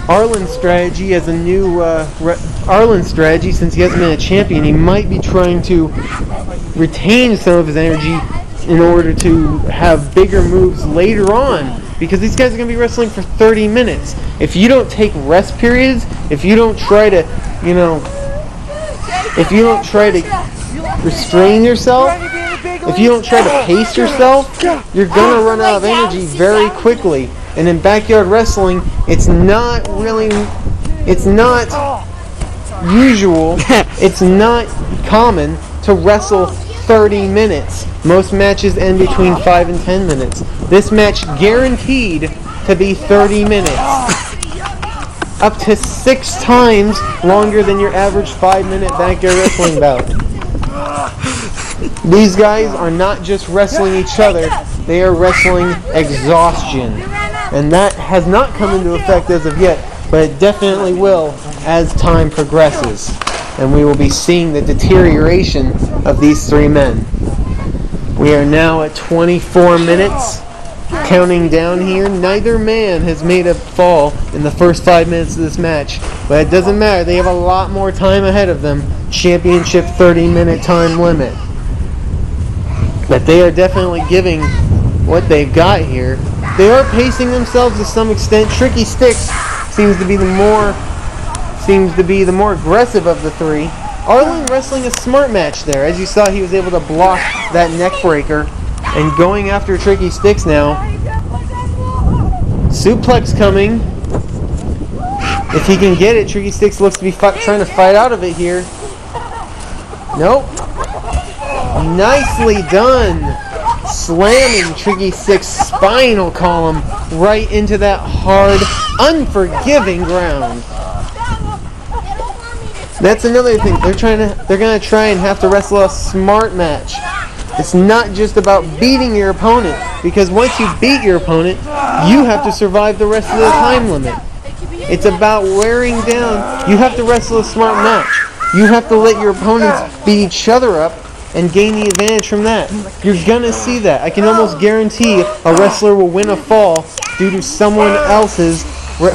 Arlen's strategy as a new Arlen's strategy, since he hasn't been a champion, he might be trying to retain some of his energy in order to have bigger moves later on, because these guys are going to be wrestling for 30 minutes. If you don't take rest periods, if you don't try to, restrain yourself, if you don't try to pace yourself, you're going to run out of energy very quickly. And in backyard wrestling, it's not usual, it's not common to wrestle 30 minutes. Most matches end between 5 and 10 minutes. This match guaranteed to be 30 minutes. Up to 6 times longer than your average 5-minute backyard wrestling bout. These guys are not just wrestling each other, they are wrestling exhaustion. And that has not come into effect as of yet, but it definitely will as time progresses. And we will be seeing the deterioration of these 3 men. We are now at 24 minutes, counting down here. Neither man has made a fall in the first 5 minutes of this match, but it doesn't matter. They have a lot more time ahead of them. Championship 30-minute time limit. But they are definitely giving what they've got here. They are pacing themselves to some extent. Tricky Styx seems to be the more aggressive of the 3. Arlen wrestling a smart match there. As you saw, he was able to block that neck breaker and going after Tricky Styx now. Suplex coming. If he can get it, Tricky Styx looks to be trying to fight out of it here. Nope. Nicely done. Slamming Tricky Styx spinal column right into that hard, unforgiving ground. That's another thing. They're gonna try and have to wrestle a smart match. It's not just about beating your opponent, because once you beat your opponent, you have to survive the rest of the time limit. It's about wearing down. You have to wrestle a smart match. You have to let your opponents beat each other up and gain the advantage from that. You're gonna see that. I can almost guarantee a wrestler will win a fall due to someone else's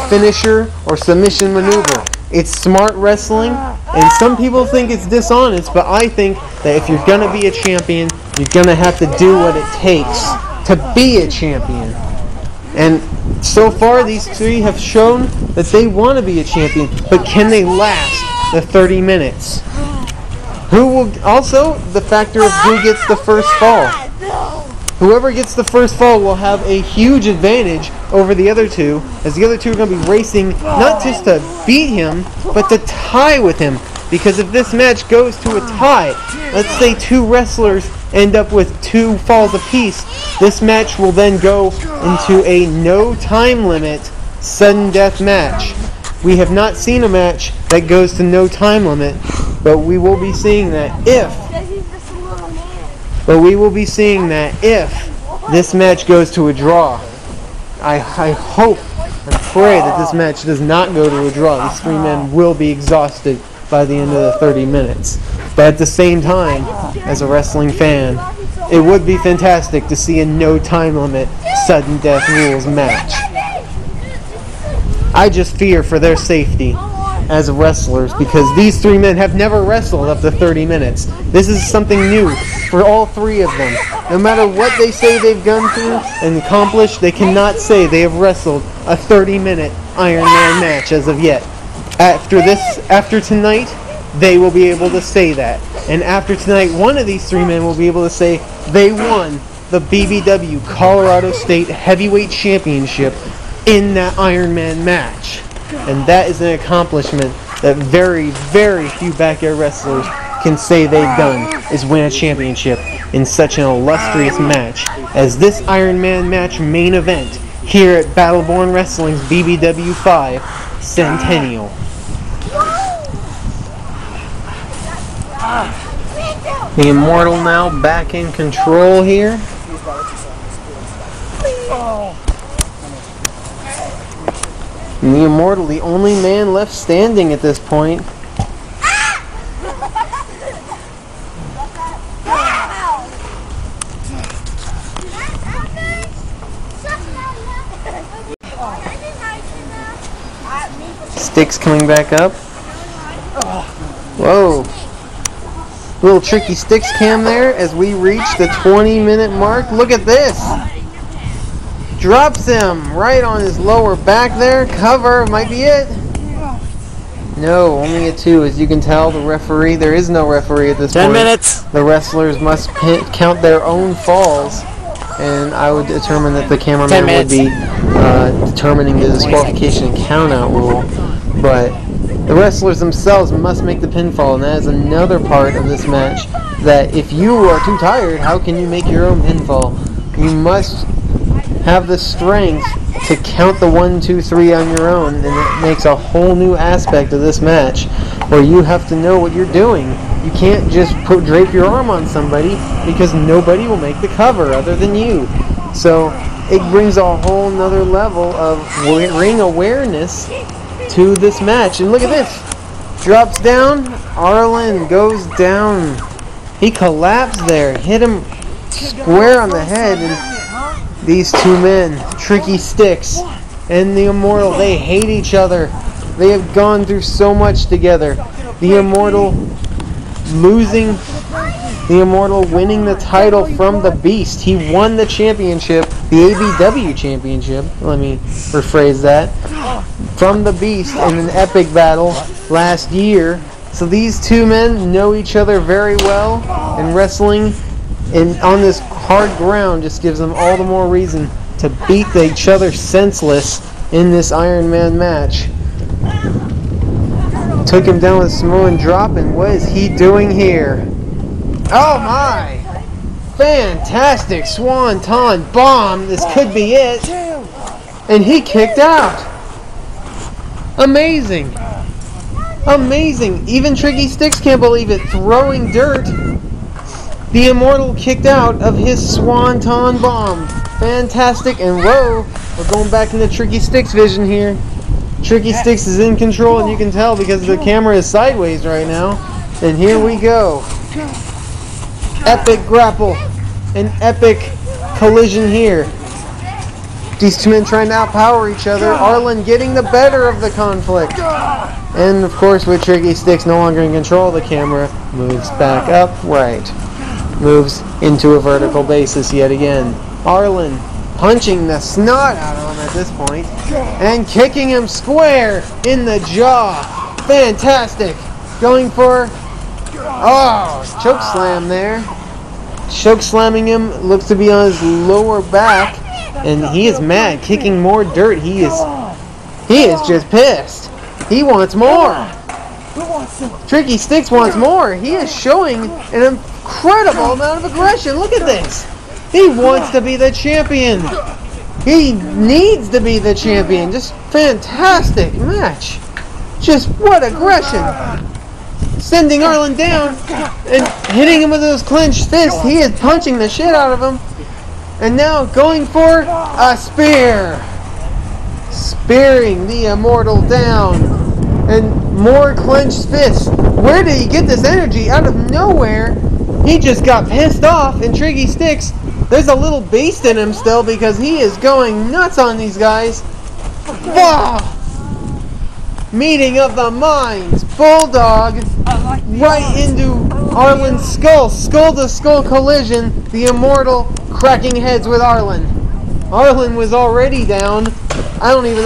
finisher or submission maneuver. It's smart wrestling, and some people think it's dishonest, but I think that if you're gonna be a champion, you're gonna have to do what it takes to be a champion. And so far, these 3 have shown that they want to be a champion, but can they last the 30 minutes? Who will also the factor of who gets the first fall. Whoever gets the first fall will have a huge advantage over the other 2, as the other 2 are going to be racing not just to beat him, but to tie with him. Because if this match goes to a tie, let's say 2 wrestlers end up with 2 falls apiece, this match will then go into a no time limit sudden death match. We have not seen a match that goes to no time limit, but we will be seeing that if this match goes to a draw. I hope and pray that this match does not go to a draw. These 3 men will be exhausted by the end of the 30 minutes. But at the same time, as a wrestling fan, it would be fantastic to see a no time limit sudden death rules match. I just fear for their safety as wrestlers, because these 3 men have never wrestled up to 30 minutes. This is something new for all 3 of them. No matter what they say they've gone through and accomplished, they cannot say they have wrestled a 30-minute Ironman match as of yet. After tonight, they will be able to say that. And after tonight, one of these 3 men will be able to say they won the BBW Colorado State Heavyweight Championship in that Ironman match. And that is an accomplishment that very, very few backyard wrestlers can say they've done, is win a championship in such an illustrious match as this Ironman match main event here at Battleborn Wrestling's BBW 5 Centennial. The Immortal now back in control here. And the Immortal, the only man left standing at this point. Styx coming back up. Whoa. Little tricky Styx cam there as we reach the 20-minute mark. Look at this. Drops him right on his lower back there. Cover might be it. No, only a 2. As you can tell, the referee, there is no referee at this point. 10 minutes. The wrestlers must count their own falls. And I would determine that the cameraman would be determining the disqualification and count-out rule. But the wrestlers themselves must make the pinfall, and that is another part of this match. That if you are too tired, how can you make your own pinfall? You must have the strength to count the 1, 2, 3 on your own, and it makes a whole new aspect of this match where you have to know what you're doing. You can't just drape your arm on somebody because nobody will make the cover other than you. So it brings a whole nother level of ring awareness to this match. And look at this. Drops down. Arlen goes down. He collapsed there. Hit him square on the head. And these two men, Tricky Styx and the Immortal, they hate each other. They have gone through so much together. The Immortal winning the title from the Beast. He won the championship, the ABW championship, let me rephrase that, from the Beast in an epic battle last year. So these two men know each other very well, and wrestling on this hard ground just gives them all the more reason to beat each other senseless in this Ironman match. Took him down with a Samoan drop, and what is he doing here? Oh my! Fantastic Swanton bomb! This could be it! And he kicked out! Amazing! Amazing! Even Tricky Styx can't believe it. Throwing dirt. The Immortal kicked out of his Swanton bomb. Fantastic, and whoa! We're going back into Tricky Styx vision here. Tricky Styx is in control, and you can tell because the camera is sideways right now. And here we go. Epic grapple. An epic collision here. These two men trying to outpower each other. Arlen getting the better of the conflict. And of course, with Tricky Styx no longer in control, the camera moves back upright. Moves into a vertical basis yet again. Arlen punching the snot out of him at this point, and kicking him square in the jaw. Fantastic. Going for, choke slam there. Choke slamming him, looks to be on his lower back, and he is mad, kicking more dirt. He is just pissed. He wants more. Tricky Styx wants more. He is showing an incredible amount of aggression. Look at this. He wants to be the champion. He needs to be the champion. Just fantastic match. Just what aggression. Sending Arlen down and hitting him with those clenched fists. He is punching the shit out of him. And now going for a spear. Spearing the Immortal down. And more clenched fists. Where did he get this energy? Out of nowhere. He just got pissed off, and Tricky Styx, there's a little beast in him still because he is going nuts on these guys. Meeting of the minds. Bulldog right into Arlen's skull. Skull-to-skull collision. The Immortal cracking heads with Arlen. Arlen was already down. I don't even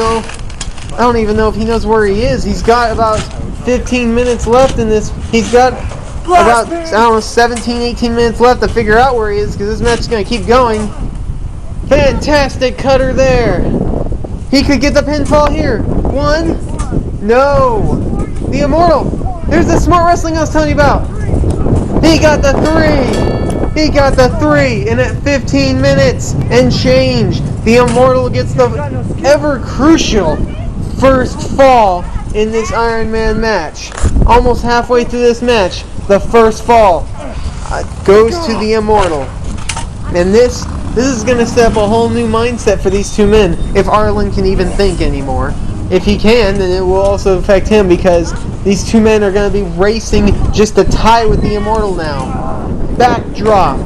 know if he knows where he is. He's got about 15 minutes left in this. He's got about, 17, 18 minutes left to figure out where he is because this match is going to keep going. Fantastic cutter there. He could get the pinfall here. One. No. The Immortal. There's the smart wrestling I was telling you about. He got the 3. He got the 3. And at 15 minutes and change, the Immortal gets the ever crucial first fall in this Ironman match. Almost halfway through this match, the first fall goes to the Immortal. And this is going to set up a whole new mindset for these two men, if Arlen can even think anymore. If he can, then it will also affect him because these two men are going to be racing just to tie with the Immortal now. Backdrop.